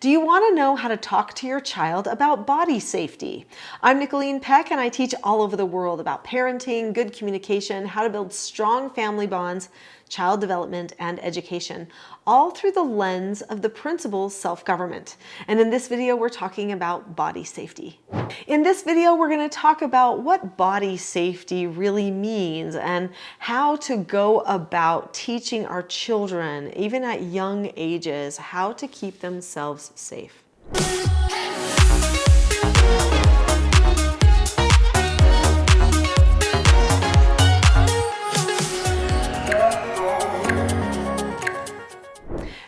Do you want to know how to talk to your child about body safety? I'm Nicholeen Peck, and I teach all over the world about parenting, good communication, how to build strong family bonds, child development, and education, all through the lens of the principles self-government. And in this video, we're talking about body safety. In this video, we're going to talk about what body safety really means and how to go about teaching our children, even at young ages, how to keep themselves safe.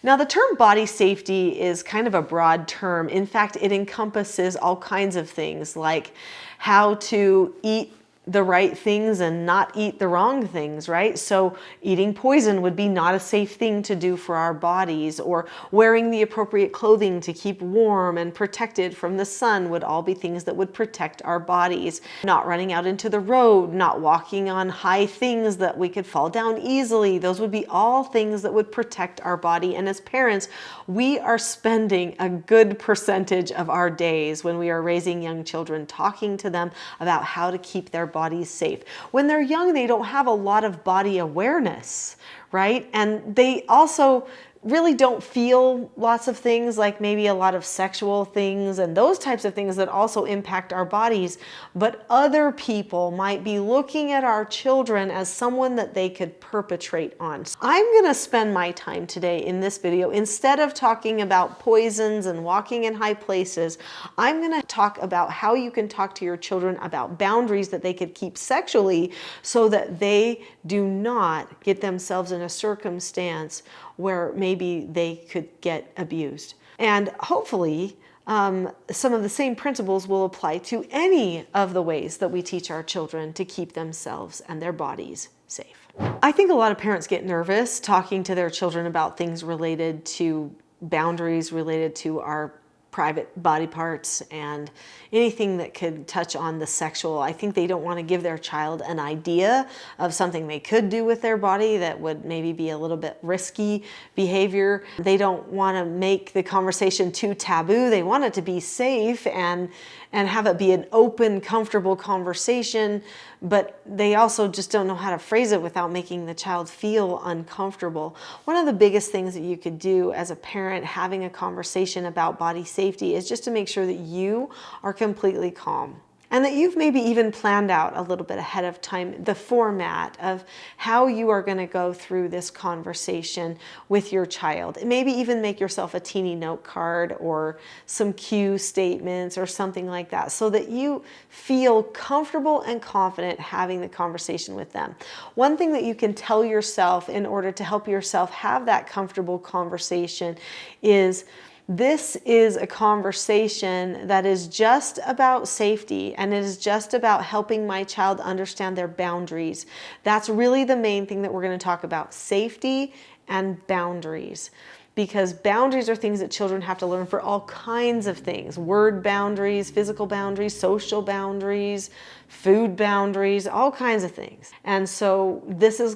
Now, the term body safety is kind of a broad term. In fact, it encompasses all kinds of things like how to eat the right things and not eat the wrong things, right? So eating poison would be not a safe thing to do for our bodies, or wearing the appropriate clothing to keep warm and protected from the sun would all be things that would protect our bodies. Not running out into the road, not walking on high things that we could fall down easily. Those would be all things that would protect our body. And as parents, we are spending a good percentage of our days when we are raising young children talking to them about how to keep their bodies safe. When they're young, they don't have a lot of body awareness, right? And they also really don't feel lots of things, like maybe a lot of sexual things and those types of things that also impact our bodies. But other people might be looking at our children as someone that they could perpetrate on. So I'm going to spend my time today in this video, instead of talking about poisons and walking in high places, I'm going to talk about how you can talk to your children about boundaries that they could keep sexually so that they do not get themselves in a circumstance where maybe they could get abused. And hopefully, some of the same principles will apply to any of the ways that we teach our children to keep themselves and their bodies safe. I think a lot of parents get nervous talking to their children about things related to boundaries, related to our private body parts and anything that could touch on the sexual. I think they don't want to give their child an idea of something they could do with their body that would maybe be a little bit risky behavior. They don't want to make the conversation too taboo. They want it to be safe and have it be an open, comfortable conversation, but they also just don't know how to phrase it without making the child feel uncomfortable. One of the biggest things that you could do as a parent having a conversation about body safety is just to make sure that you are completely calm. And that you've maybe even planned out a little bit ahead of time the format of how you are going to go through this conversation with your child. Maybe even make yourself a teeny note card or some cue statements or something like that so that you feel comfortable and confident having the conversation with them. One thing that you can tell yourself in order to help yourself have that comfortable conversation is, this is a conversation that is just about safety, and it is just about helping my child understand their boundaries. That's really the main thing that we're going to talk about, safety and boundaries. Because boundaries are things that children have to learn for all kinds of things. Word boundaries, physical boundaries, social boundaries, food boundaries, all kinds of things. And so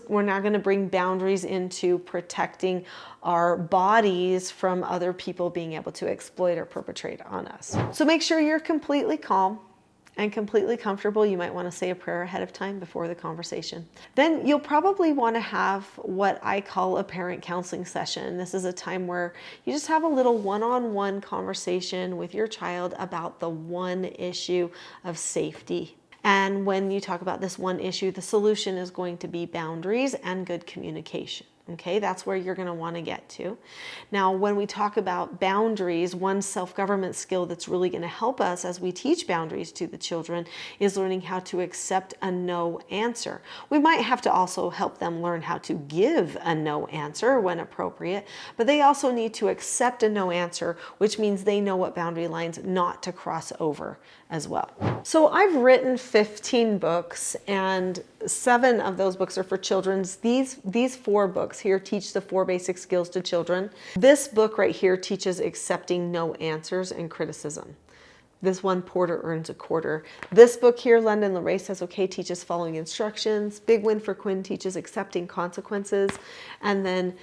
we're now going to bring boundaries into protecting our bodies from other people being able to exploit or perpetrate on us. So make sure you're completely calm and completely comfortable. You might want to say a prayer ahead of time before the conversation. Then you'll probably want to have what I call a parent counseling session. This is a time where you just have a little one-on-one conversation with your child about the one issue of safety. And when you talk about this one issue, the solution is going to be boundaries and good communication. Okay, that's where you're going to want to get to. Now, when we talk about boundaries, one self-government skill that's really going to help us as we teach boundaries to the children is learning how to accept a no answer. We might have to also help them learn how to give a no answer when appropriate, but they also need to accept a no answer, which means they know what boundary lines not to cross over as well. So I've written 15 books, and 7 of those books are for children. These 4 books here teach the 4 basic skills to children. This book right here teaches accepting no answers and criticism. This one, Porter Earns a Quarter. This book here, London LaRae Says Okay, teaches following instructions. Big Win for Quinn teaches accepting consequences. And then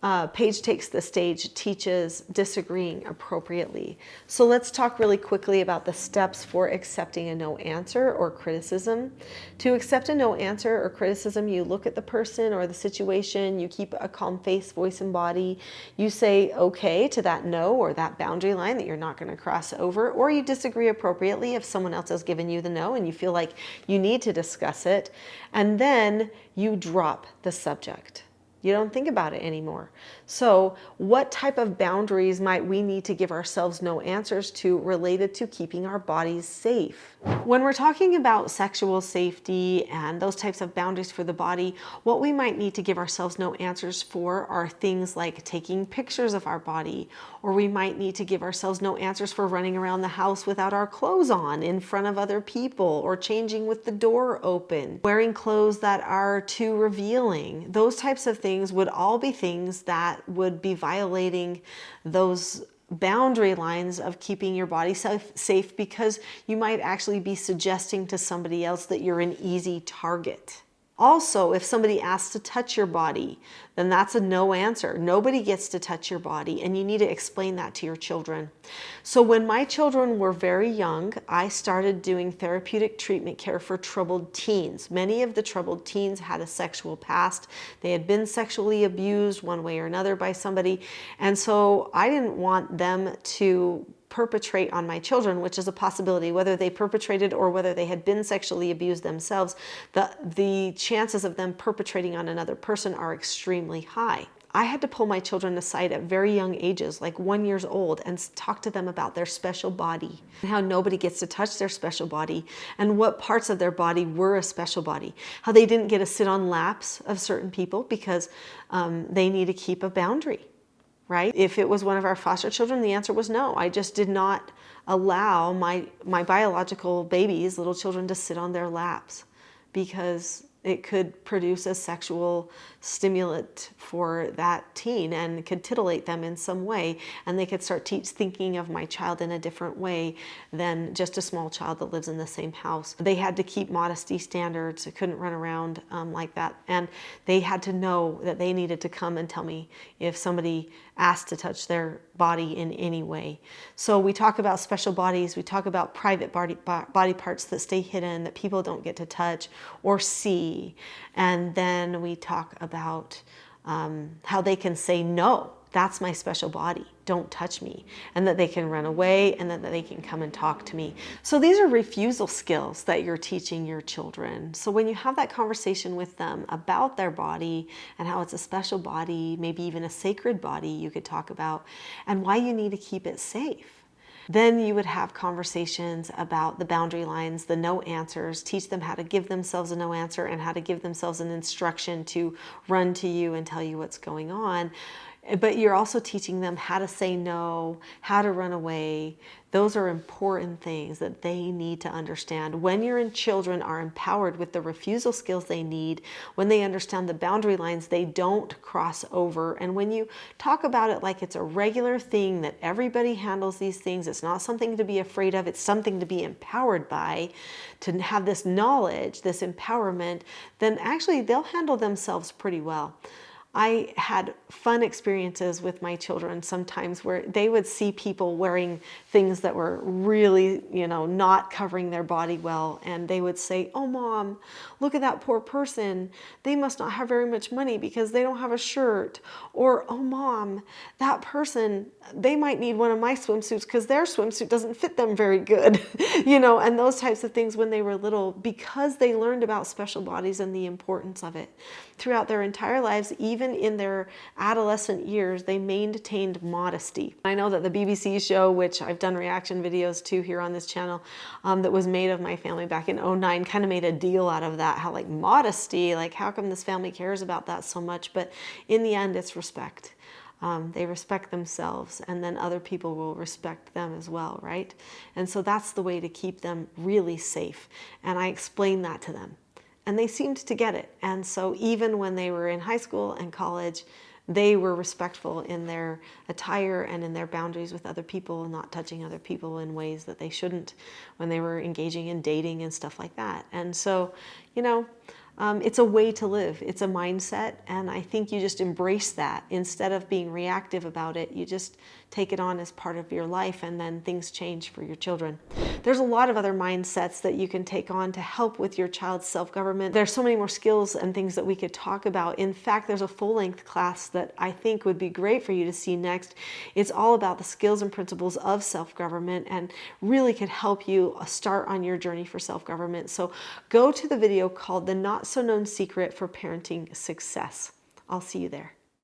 Paige Takes the Stage teaches disagreeing appropriately. So let's talk really quickly about the steps for accepting a no answer or criticism. To accept a no answer or criticism, you look at the person or the situation, you keep a calm face, voice, and body. You say okay to that no or that boundary line that you're not going to cross over, or you disagree appropriately if someone else has given you the no and you feel like you need to discuss it. And then you drop the subject. You don't think about it anymore. So what type of boundaries might we need to give ourselves no answers to related to keeping our bodies safe? When we're talking about sexual safety and those types of boundaries for the body, what we might need to give ourselves no answers for are things like taking pictures of our body, or we might need to give ourselves no answers for running around the house without our clothes on in front of other people, or changing with the door open, wearing clothes that are too revealing. Those types of things would all be things that would be violating those boundary lines of keeping your body safe, because you might actually be suggesting to somebody else that you're an easy target. Also, if somebody asks to touch your body, then that's a no answer. Nobody gets to touch your body, and you need to explain that to your children. So when my children were very young, I started doing therapeutic treatment care for troubled teens. Many of the troubled teens had a sexual past. They had been sexually abused one way or another by somebody, and so I didn't want them to perpetrate on my children, which is a possibility, whether they perpetrated or whether they had been sexually abused themselves. The chances of them perpetrating on another person are extremely high. I had to pull my children aside at very young ages, like 1 year old, and talk to them about their special body and how nobody gets to touch their special body, and what parts of their body were a special body, how they didn't get to sit on laps of certain people because they need to keep a boundary. Right? If it was one of our foster children, the answer was no. I just did not allow my biological babies, little children, to sit on their laps, because it could produce a sexual stimulant for that teen and could titillate them in some way, and they could start thinking of my child in a different way than just a small child that lives in the same house. They had to keep modesty standards. They couldn't run around like that, and they had to know that they needed to come and tell me if somebody asked to touch their body in any way. So we talk about special bodies, we talk about private body parts that stay hidden, that people don't get to touch or see, and then we talk about how they can say, no, that's my special body, don't touch me, and that they can run away, and that they can come and talk to me. So these are refusal skills that you're teaching your children. So when you have that conversation with them about their body and how it's a special body, maybe even a sacred body you could talk about, and why you need to keep it safe. Then you would have conversations about the boundary lines, the no answers, teach them how to give themselves a no answer and how to give themselves an instruction to run to you and tell you what's going on. But you're also teaching them how to say no, how to run away. Those are important things that they need to understand. When your children are empowered with the refusal skills they need, when they understand the boundary lines, they don't cross over. And when you talk about it like it's a regular thing, that everybody handles these things, it's not something to be afraid of, it's something to be empowered by, to have this knowledge, this empowerment, then actually they'll handle themselves pretty well. I had fun experiences with my children sometimes where they would see people wearing things that were really, not covering their body well. And they would say, "Oh, Mom, look at that poor person. They must not have very much money because they don't have a shirt." Or, "Oh, Mom, that person, they might need one of my swimsuits because their swimsuit doesn't fit them very good." And those types of things when they were little, because they learned about special bodies and the importance of it. Throughout their entire lives, even in their adolescent years, they maintained modesty. I know that the BBC show, which I've done reaction videos to here on this channel, that was made of my family back in 2009, kind of made a deal out of that, how like modesty, like how come this family cares about that so much? But in the end, it's respect. They respect themselves, and then other people will respect them as well, right? And so that's the way to keep them really safe. And I explained that to them. And they seemed to get it. And so even when they were in high school and college, they were respectful in their attire and in their boundaries with other people, not touching other people in ways that they shouldn't when they were engaging in dating and stuff like that. And so, It's a way to live. It's a mindset. And I think you just embrace that instead of being reactive about it. You just take it on as part of your life, and then things change for your children. There's a lot of other mindsets that you can take on to help with your child's self-government. There's so many more skills and things that we could talk about. In fact, there's a full-length class that I think would be great for you to see next. It's all about the skills and principles of self-government and really could help you start on your journey for self-government. So go to the video called The Not So Known Secret for Parenting Success. I'll see you there.